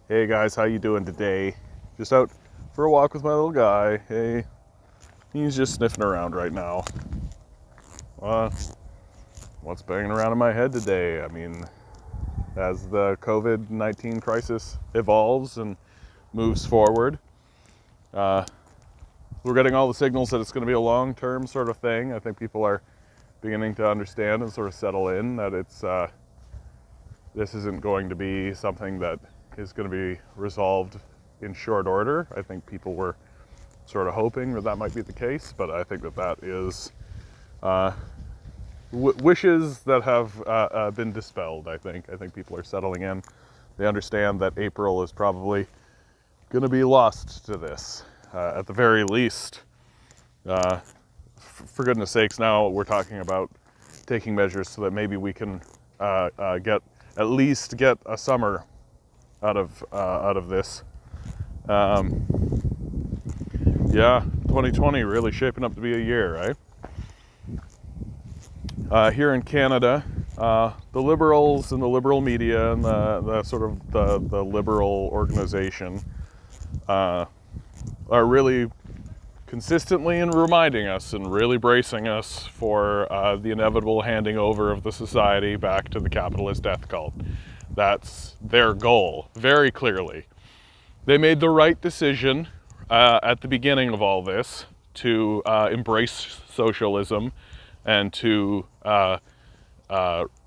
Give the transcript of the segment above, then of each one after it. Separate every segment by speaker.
Speaker 1: Hey guys, how you doing today? Just out for a walk with my little guy. Hey, he's just sniffing around right now. What's banging around in my head today? I mean, as the COVID-19 crisis evolves and moves forward, we're getting all the signals that it's going to be a long-term sort of thing. I think people are beginning to understand and sort of settle in that this isn't going to be something that is going to be resolved in short order. I think people were sort of hoping that might be the case, but I think that is wishes that have been dispelled. I think people are settling in. They understand that April is probably going to be lost to this, at the very least. For goodness sakes, now we're talking about taking measures so that maybe we can get a summer out of this. Yeah, 2020 really shaping up to be a year, right? Here in Canada, the Liberals and the liberal media and the sort of the liberal organization are really consistently and reminding us and really bracing us for the inevitable handing over of the society back to the capitalist death cult. That's their goal, very clearly. They made the right decision at the beginning of all this to embrace socialism and to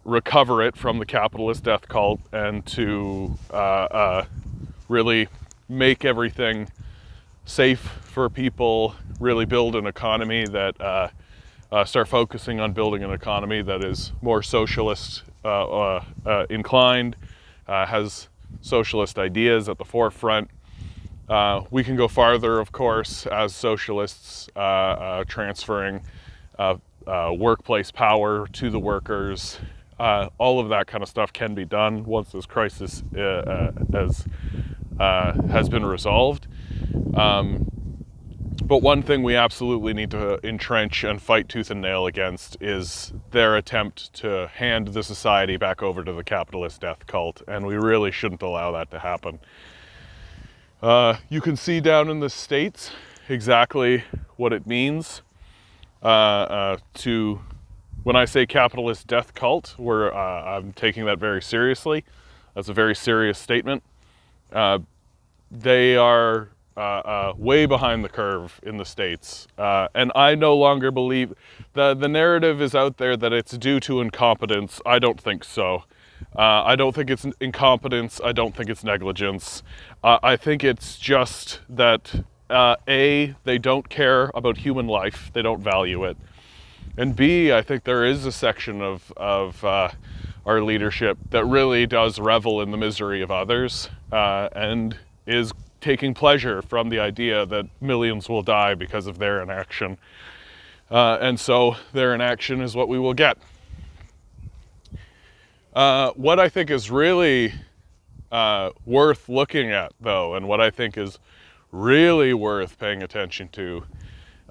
Speaker 1: recover it from the capitalist death cult and to really make everything safe for people, really build an economy that start focusing on building an economy that is more socialist inclined, has socialist ideas at the forefront. We can go farther, of course, as socialists, transferring workplace power to the workers. All of that kind of stuff can be done once this crisis has been resolved. But one thing we absolutely need to entrench and fight tooth and nail against is their attempt to hand the society back over to the capitalist death cult, and we really shouldn't allow that to happen. You can see down in the States exactly what it means to, when I say capitalist death cult, I'm taking that very seriously. That's a very serious statement. They are way behind the curve in the States. And I no longer believe, the narrative is out there that it's due to incompetence. I don't think so. I don't think it's incompetence. I don't think it's negligence. I think it's just that, A, they don't care about human life. They don't value it. And B, I think there is a section of our leadership that really does revel in the misery of others, and is taking pleasure from the idea that millions will die because of their inaction. And so their inaction is what we will get. What I think is really worth looking at, though, and what I think is really worth paying attention to,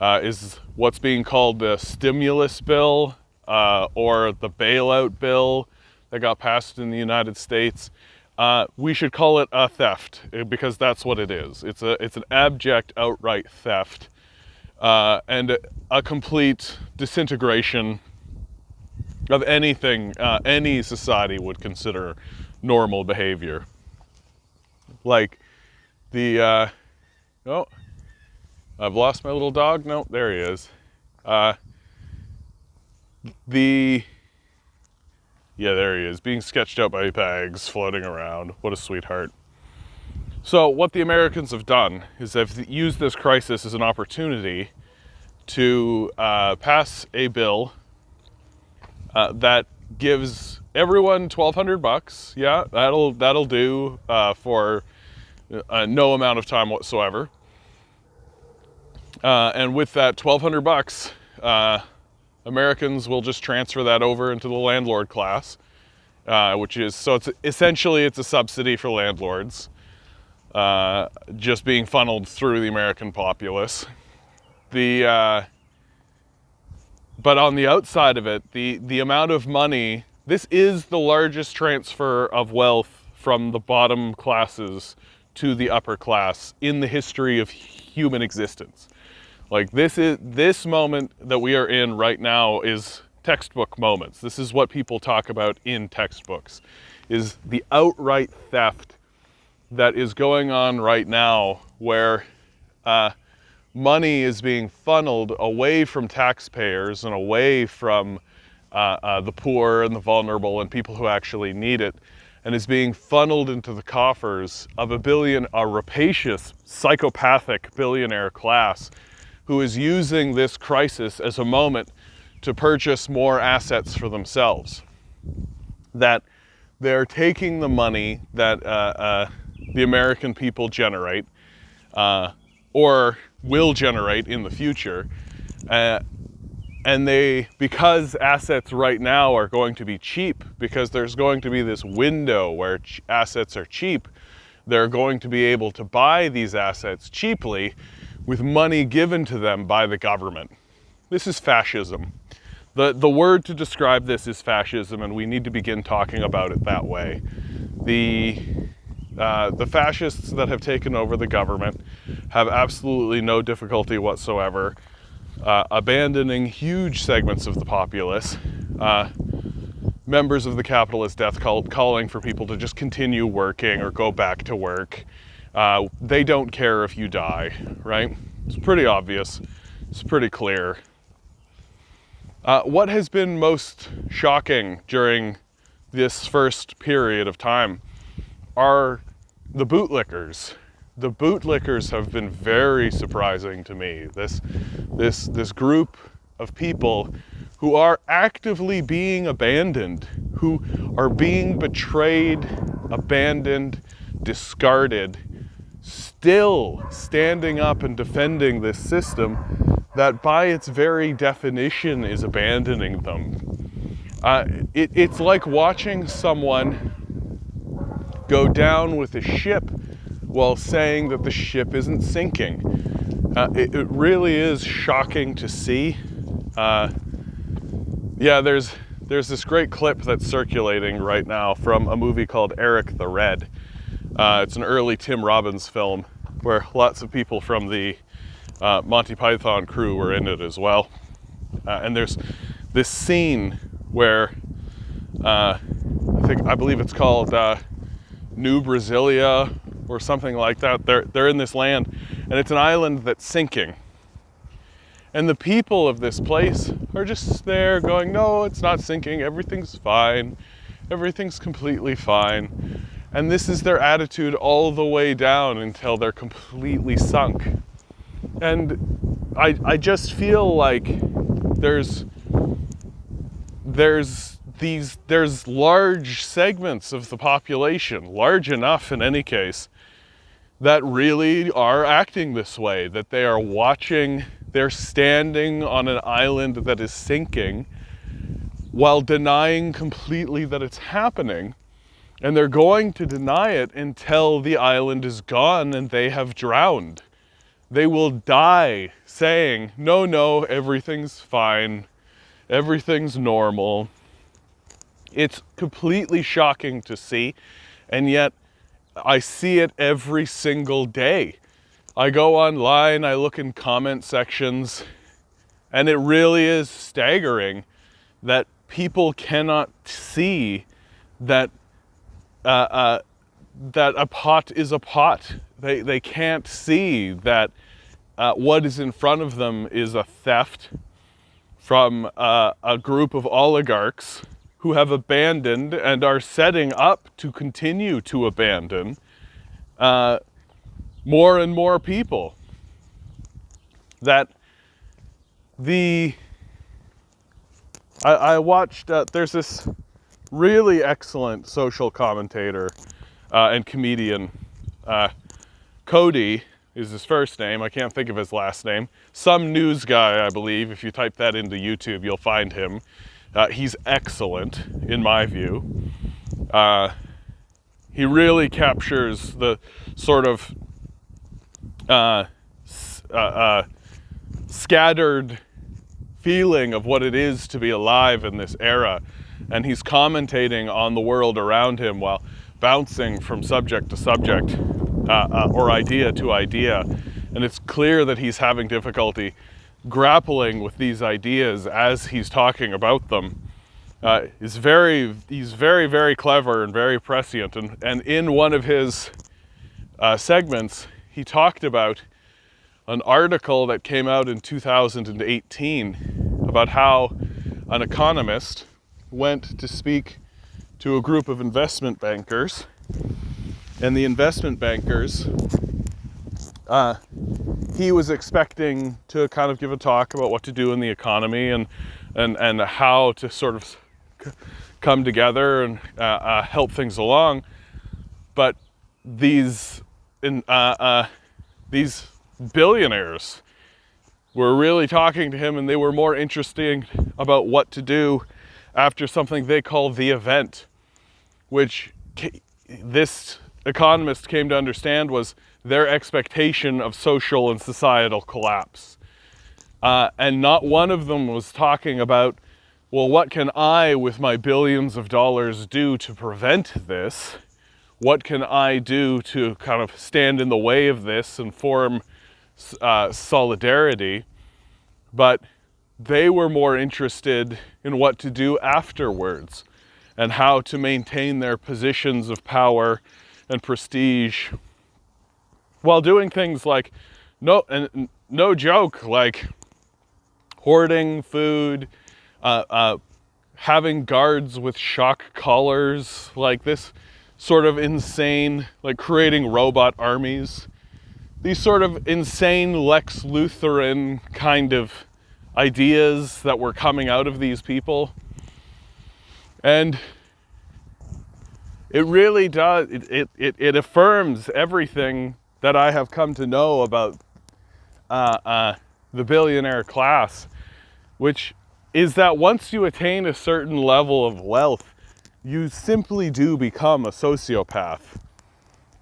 Speaker 1: is what's being called the stimulus bill, or the bailout bill that got passed in the United States. We should call it a theft, because that's what it is. It's an abject, outright theft, and a complete disintegration of anything any society would consider normal behavior. Like the oh, I've lost my little dog. No, there he is. Yeah, there he is, being sketched out by bags floating around. What a sweetheart. So what the Americans have done is they've used this crisis as an opportunity to pass a bill that gives everyone $1,200. Yeah, that'll do for no amount of time whatsoever. And with that $1,200, Americans will just transfer that over into the landlord class, it's essentially a subsidy for landlords, just being funneled through the American populace. But on the outside of it, the amount of money, this is the largest transfer of wealth from the bottom classes to the upper class in the history of human existence. Like this moment that we are in right now is textbook moments. This is what people talk about in textbooks, is the outright theft that is going on right now, where money is being funneled away from taxpayers and away from the poor and the vulnerable and people who actually need it, and is being funneled into the coffers of a rapacious, psychopathic billionaire class who is using this crisis as a moment to purchase more assets for themselves. That they're taking the money that the American people generate, or will generate in the future, and because assets right now are going to be cheap, because there's going to be this window where assets are cheap, they're going to be able to buy these assets cheaply with money given to them by the government. This is fascism. The word to describe this is fascism, and we need to begin talking about it that way. The fascists that have taken over the government have absolutely no difficulty whatsoever abandoning huge segments of the populace, members of the capitalist death cult calling for people to just continue working or go back to work. They don't care if you die, right? It's pretty obvious. It's pretty clear. What has been most shocking during this first period of time are the bootlickers. The bootlickers have been very surprising to me. This group of people who are actively being abandoned, who are being betrayed, abandoned, discarded, still standing up and defending this system that by its very definition is abandoning them. It's like watching someone go down with a ship while saying that the ship isn't sinking. It really is shocking to see. There's this great clip that's circulating right now from a movie called Eric the Red. It's an early Tim Robbins film where lots of people from the Monty Python crew were in it as well. And there's this scene where I believe it's called New Brasilia or something like that. They're in this land, and it's an island that's sinking. And the people of this place are just there going, no, it's not sinking, everything's fine, everything's completely fine. And this is their attitude all the way down until they're completely sunk. And I just feel like there's large segments of the population, large enough in any case, that really are acting this way, that they are watching, they're standing on an island that is sinking while denying completely that it's happening. And they're going to deny it until the island is gone and they have drowned. They will die saying, no, everything's fine, everything's normal. It's completely shocking to see, and yet I see it every single day. I go online, I look in comment sections, and it really is staggering that people cannot see that that a pot is a pot. They can't see that what is in front of them is a theft from a group of oligarchs who have abandoned and are setting up to continue to abandon more and more people. I watched, there's this really excellent social commentator and comedian, Cody is his first name, I can't think of his last name. Some news guy, I believe. If you type that into YouTube, you'll find him. He's excellent, in my view. He really captures the sort of scattered feeling of what it is to be alive in this era. And he's commentating on the world around him while bouncing from subject to subject or idea to idea. And it's clear that he's having difficulty grappling with these ideas as he's talking about them. He's very, very clever and very prescient. And in one of his segments, he talked about an article that came out in 2018 about how an economist went to speak to a group of investment bankers, and the investment bankers, he was expecting to kind of give a talk about what to do in the economy and how to sort of come together and help things along. But these billionaires were really talking to him, and they were more interested about what to do after something they call the event, which this economist came to understand was their expectation of social and societal collapse. And not one of them was talking about, well, what can I, with my billions of dollars, do to prevent this? What can I do to kind of stand in the way of this and form solidarity? But they were more interested in what to do afterwards and how to maintain their positions of power and prestige while doing things like, no joke, like hoarding food, having guards with shock collars, like this sort of insane, like creating robot armies. These sort of insane Lex Lutheran kind of ideas that were coming out of these people. And it really does, it affirms everything that I have come to know about the billionaire class, which is that once you attain a certain level of wealth, you simply do become a sociopath.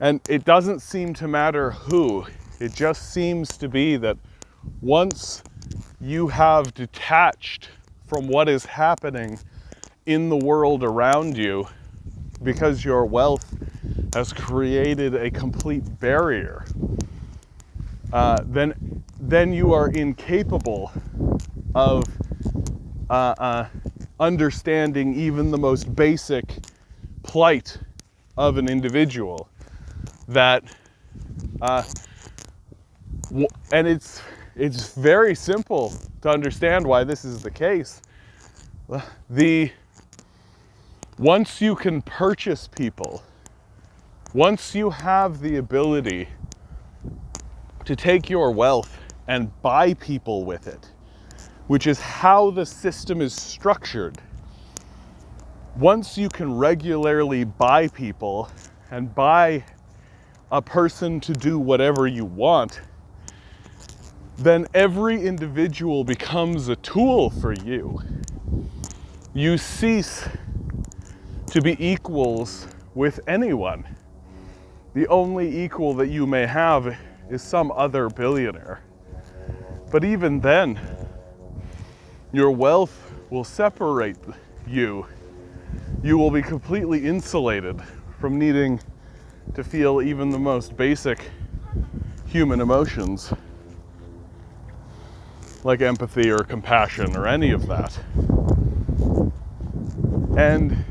Speaker 1: And it doesn't seem to matter who. It just seems to be that once you have detached from what is happening in the world around you, because your wealth has created a complete barrier, then you are incapable of understanding even the most basic plight of an individual. That and it's very simple to understand why this is the case. Once you can purchase people, once you have the ability to take your wealth and buy people with it, which is how the system is structured, once you can regularly buy people and buy a person to do whatever you want, then every individual becomes a tool for you. You cease to be equals with anyone. The only equal that you may have is some other billionaire. But even then, your wealth will separate you. You will be completely insulated from needing to feel even the most basic human emotions, like empathy or compassion or any of that. And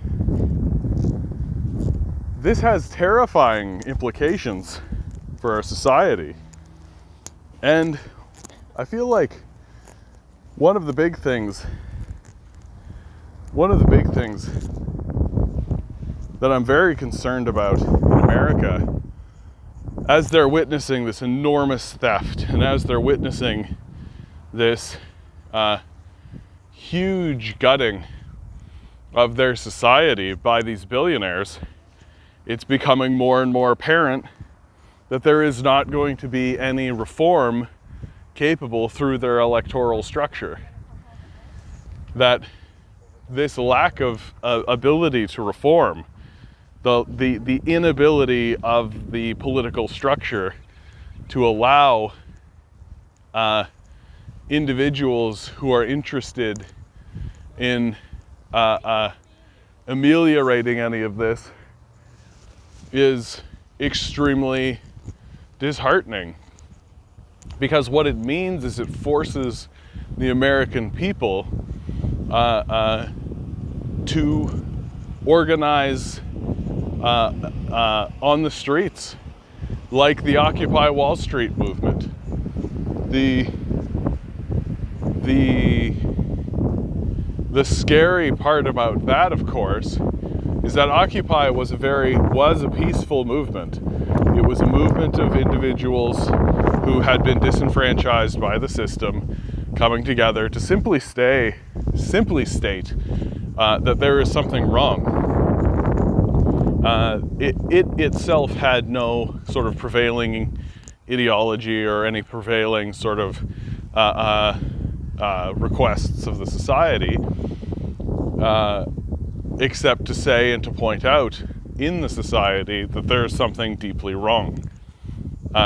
Speaker 1: this has terrifying implications for our society. And I feel like one of the big things that I'm very concerned about in America, as they're witnessing this enormous theft and as they're witnessing this huge gutting of their society by these billionaires, it's becoming more and more apparent that there is not going to be any reform capable through their electoral structure. That this lack of ability to reform, the inability of the political structure to allow individuals who are interested in ameliorating any of this is extremely disheartening, because what it means is it forces the American people to organize on the streets, like the Occupy Wall Street movement. The scary part about that, of course, is that Occupy was a peaceful movement. It was a movement of individuals who had been disenfranchised by the system coming together to simply state that there is something wrong. It itself had no sort of prevailing ideology or any prevailing sort of requests of the society, except to say and to point out in the society that there is something deeply wrong.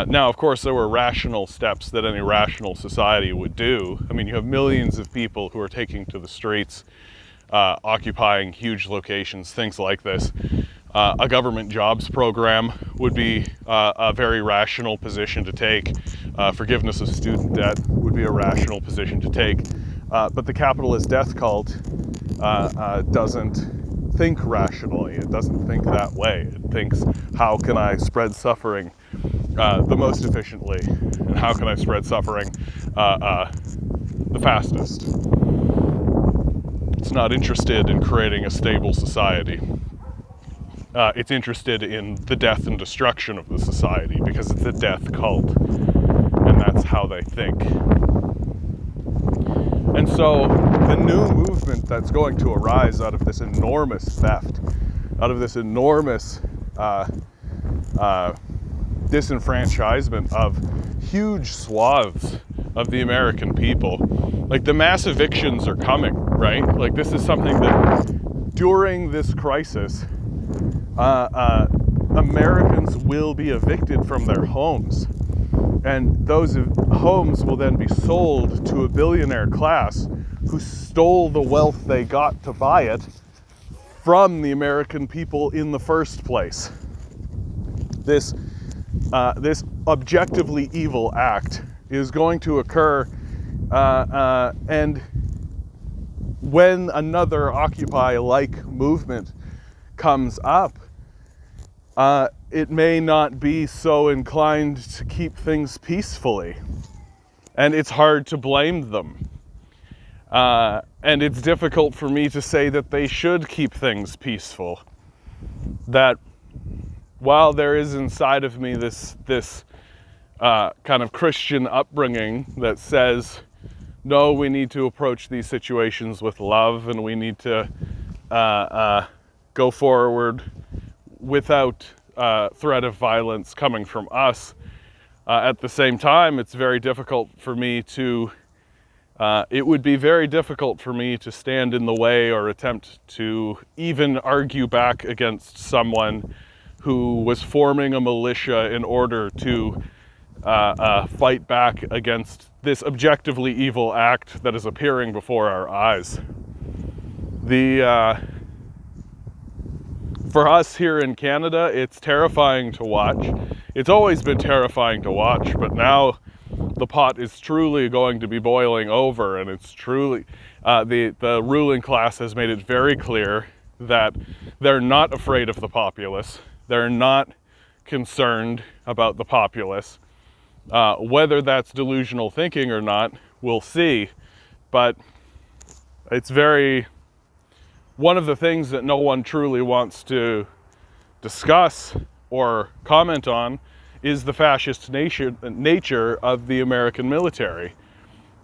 Speaker 1: Now, of course, there were rational steps that any rational society would do. I mean, you have millions of people who are taking to the streets, occupying huge locations, things like this. A government jobs program would be a very rational position to take. Forgiveness of student debt would be a rational position to take. But the capitalist death cult doesn't think rationally. It doesn't think that way. It thinks, how can I spread suffering the most efficiently? And how can I spread suffering the fastest? It's not interested in creating a stable society. It's interested in the death and destruction of the society, because it's a death cult, and that's how they think. And so the new movement that's going to arise out of this enormous theft, out of this enormous disenfranchisement of huge swaths of the American people, like the mass evictions are coming, right? Like, this is something that during this crisis, Americans will be evicted from their homes, and those homes will then be sold to a billionaire class who stole the wealth they got to buy it from the American people in the first place. This objectively evil act is going to occur, and when another Occupy-like movement comes up, it may not be so inclined to keep things peacefully, and it's hard to blame them. And it's difficult for me to say that they should keep things peaceful. That while there is inside of me this kind of Christian upbringing that says, no, we need to approach these situations with love, and we need to go forward without threat of violence coming from us. At the same time, it's very difficult for me to, it would be very difficult for me to stand in the way or attempt to even argue back against someone who was forming a militia in order to fight back against this objectively evil act that is appearing before our eyes. For us here in Canada, it's terrifying to watch. It's always been terrifying to watch, but now the pot is truly going to be boiling over, and it's truly, the ruling class has made it very clear that they're not afraid of the populace. They're not concerned about the populace. Whether that's delusional thinking or not, we'll see. But it's one of the things that no one truly wants to discuss or comment on is the fascist nature of the American military.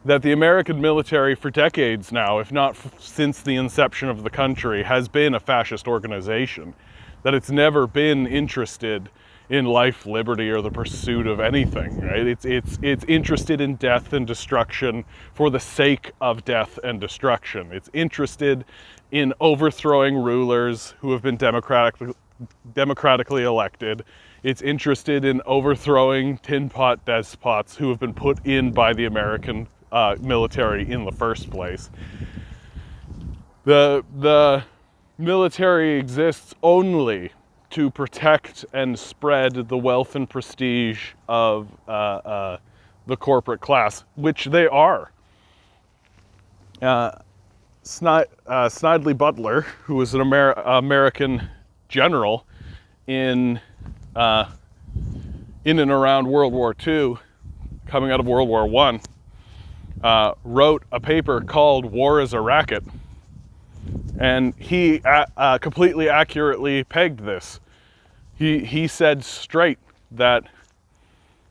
Speaker 1: That the American military for decades now, if not since the inception of the country, has been a fascist organization. That it's never been interested in life, liberty, or the pursuit of anything, right? It's interested in death and destruction for the sake of death and destruction. It's interested in overthrowing rulers who have been democratically elected. It's interested in overthrowing tin pot despots who have been put in by the American military in the first place. The military exists only to protect and spread the wealth and prestige of the corporate class, which they are. Snidely Butler, who was an American general in and around World War II, coming out of World War I, wrote a paper called War is a Racket. And he completely accurately pegged this. He said straight that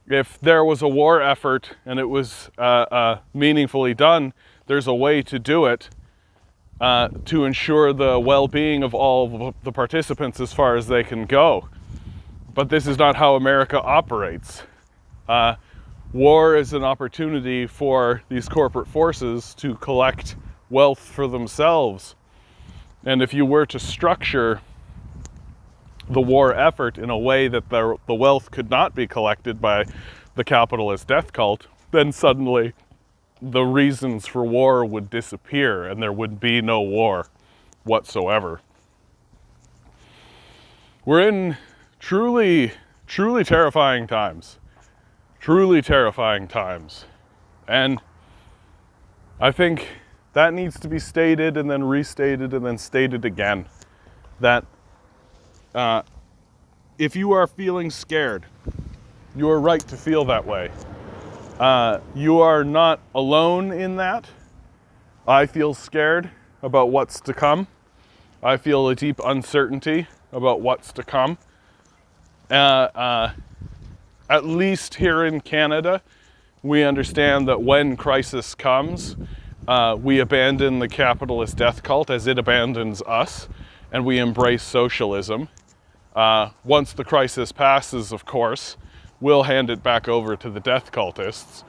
Speaker 1: if there was a war effort and it was meaningfully done, there's a way to do it to ensure the well-being of all the participants as far as they can go. But this is not how America operates. War is an opportunity for these corporate forces to collect wealth for themselves. And if you were to structure the war effort in a way that the wealth could not be collected by the capitalist death cult, then suddenly the reasons for war would disappear and there would be no war whatsoever. We're in truly terrifying times. Truly terrifying times. And I think that needs to be stated and then restated and then stated again. That if you are feeling scared, you are right to feel that way. You are not alone in that. I feel scared about what's to come. I feel a deep uncertainty about what's to come. At least here in Canada, we understand that when crisis comes, we abandon the capitalist death cult as it abandons us, and we embrace socialism. Once the crisis passes, of course, we'll hand it back over to the death cultists.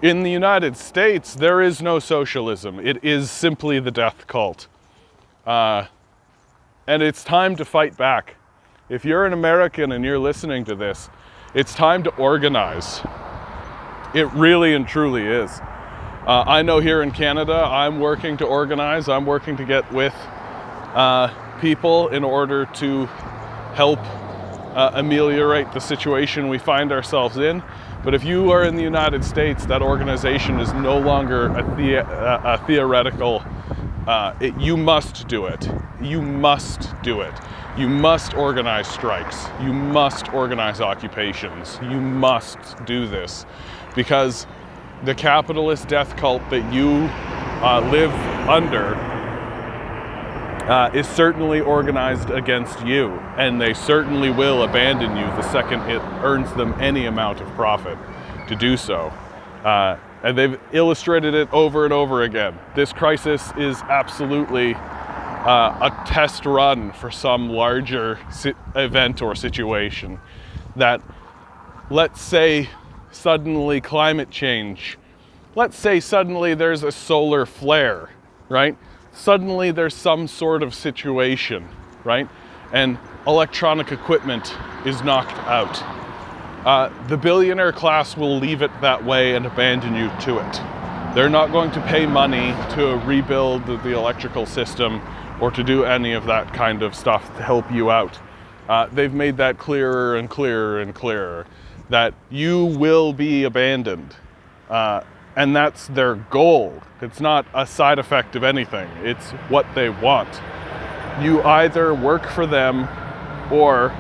Speaker 1: In the United States, there is no socialism. It is simply the death cult. And it's time to fight back. If you're an American and you're listening to this, it's time to organize. It really and truly is. I know here in Canada, I'm working to organize. I'm working to get with people in order to help ameliorate the situation we find ourselves in. But if you are in the United States, that organization is no longer a theoretical. You must do it. You must do it. You must organize strikes. You must organize occupations. You must do this, because the capitalist death cult that you live under is certainly organized against you, and they certainly will abandon you the second it earns them any amount of profit to do so. And they've illustrated it over and over again. This crisis is absolutely a test run for some larger event or situation. That, let's say, suddenly climate change, let's say suddenly there's a solar flare, right? Suddenly there's some sort of situation, right? And electronic equipment is knocked out. The billionaire class will leave it that way and abandon you to it. They're not going to pay money to rebuild the electrical system or to do any of that kind of stuff to help you out. They've made that clearer and clearer and clearer, that you will be abandoned. And that's their goal. It's not a side effect of anything. It's what they want. You either work for them or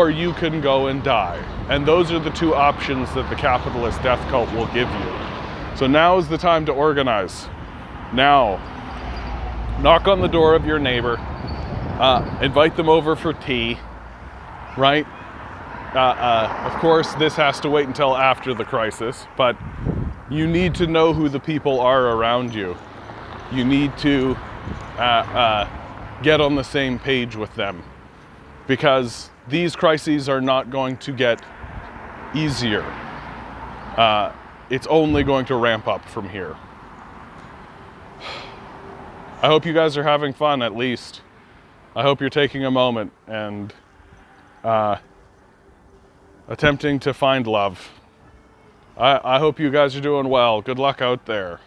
Speaker 1: you can go and die. And those are the two options that the capitalist death cult will give you. So now is the time to organize. Now, knock on the door of your neighbor, invite them over for tea, right? Of course, this has to wait until after the crisis, but you need to know who the people are around you. You need to get on the same page with them, because these crises are not going to get easier. It's only going to ramp up from here. I hope you guys are having fun, at least. I hope you're taking a moment and attempting to find love. I hope you guys are doing well. Good luck out there.